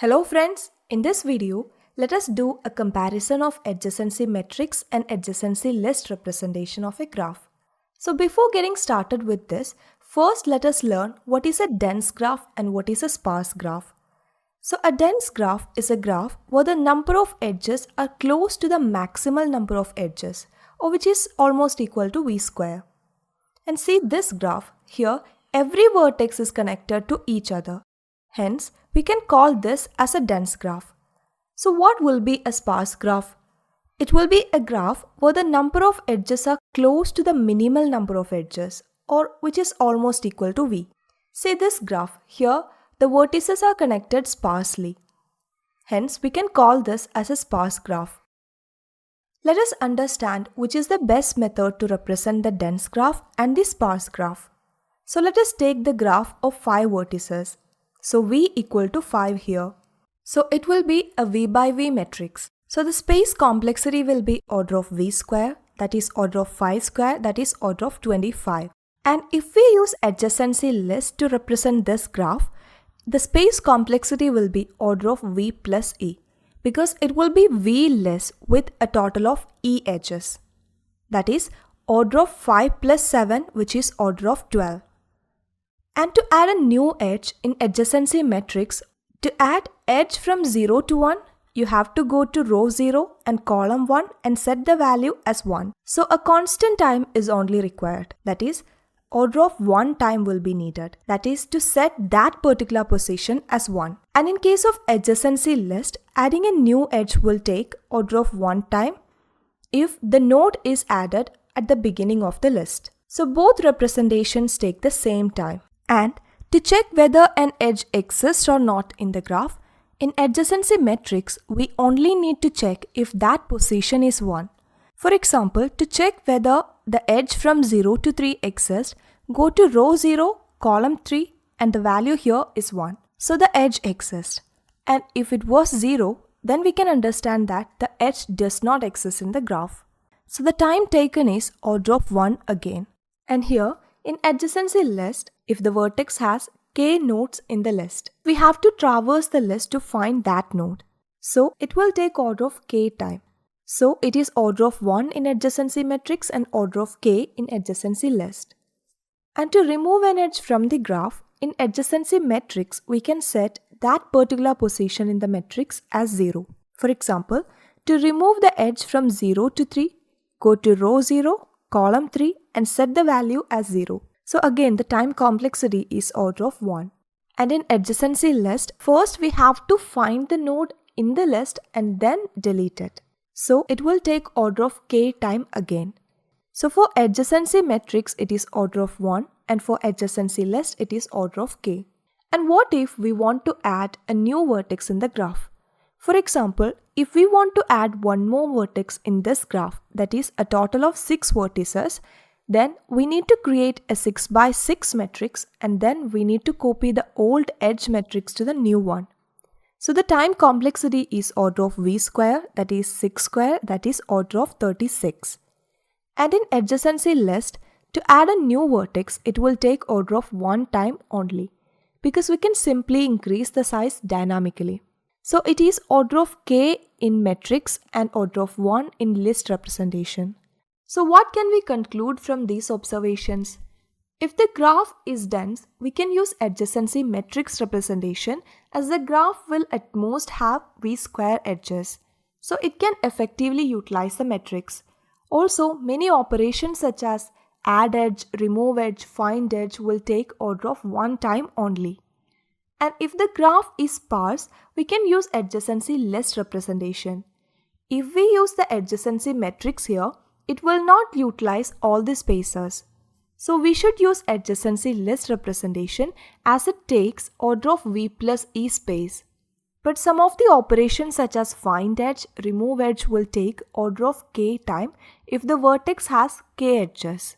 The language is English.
Hello friends, in this video, let us do a comparison of adjacency matrix and adjacency list representation of a graph. So before getting started with this, first let us learn what is a dense graph and what is a sparse graph. So a dense graph is a graph where the number of edges are close to the maximal number of edges, or which is almost equal to v square. And see this graph, here every vertex is connected to each other. Hence, we can call this as a dense graph. So what will be a sparse graph? It will be a graph where the number of edges are close to the minimal number of edges, or which is almost equal to v. See this graph, here the vertices are connected sparsely. Hence, we can call this as a sparse graph. Let us understand which is the best method to represent the dense graph and the sparse graph. So let us take the graph of 5 vertices. So v equal to 5 here. So it will be a v by v matrix. So the space complexity will be order of v square, that is order of 5 square, that is order of 25. And if we use adjacency list to represent this graph, the space complexity will be order of v plus e, because it will be v list with a total of e edges. That is order of 5 plus 7, which is order of 12. And to add a new edge in adjacency matrix, to add edge from 0 to 1, you have to go to row 0 and column 1 and set the value as 1. So a constant time is only required. That is, order of 1 time will be needed. That is to set that particular position as 1. And in case of adjacency list, adding a new edge will take order of 1 time if the node is added at the beginning of the list. So both representations take the same time. And to check whether an edge exists or not in the graph, in adjacency matrix, we only need to check if that position is 1. For example, to check whether the edge from 0 to 3 exists, go to row 0, column 3, and the value here is 1. So the edge exists. And if it was 0, then we can understand that the edge does not exist in the graph. So the time taken is order of 1 again. And here, in adjacency list, if the vertex has k nodes in the list, we have to traverse the list to find that node. So it will take order of k time. So it is order of 1 in adjacency matrix and order of k in adjacency list. And to remove an edge from the graph, in adjacency matrix, we can set that particular position in the matrix as 0. For example, to remove the edge from 0 to 3, go to row 0, column 3 and set the value as 0. So again, the time complexity is order of 1. And in adjacency list, first we have to find the node in the list and then delete it. So it will take order of k time again. So for adjacency matrix, it is order of 1, and for adjacency list, it is order of k. And what if we want to add a new vertex in the graph? For example, if we want to add one more vertex in this graph, that is a total of 6 vertices, then we need to create a 6 by 6 matrix, and then we need to copy the old edge matrix to the new one. So the time complexity is order of v square, that is 6 square, that is order of 36. And in adjacency list, to add a new vertex, it will take order of 1 time only, because we can simply increase the size dynamically. So it is order of k in matrix and order of 1 in list representation. So what can we conclude from these observations? If the graph is dense, we can use adjacency matrix representation, as the graph will at most have v square edges. So it can effectively utilize the matrix. Also, many operations such as add edge, remove edge, find edge will take order of 1 time only. And if the graph is sparse, we can use adjacency list representation. If we use the adjacency matrix here, it will not utilize all the spaces. So we should use adjacency list representation as it takes order of v plus e space. But some of the operations such as find edge, remove edge will take order of k time if the vertex has k edges.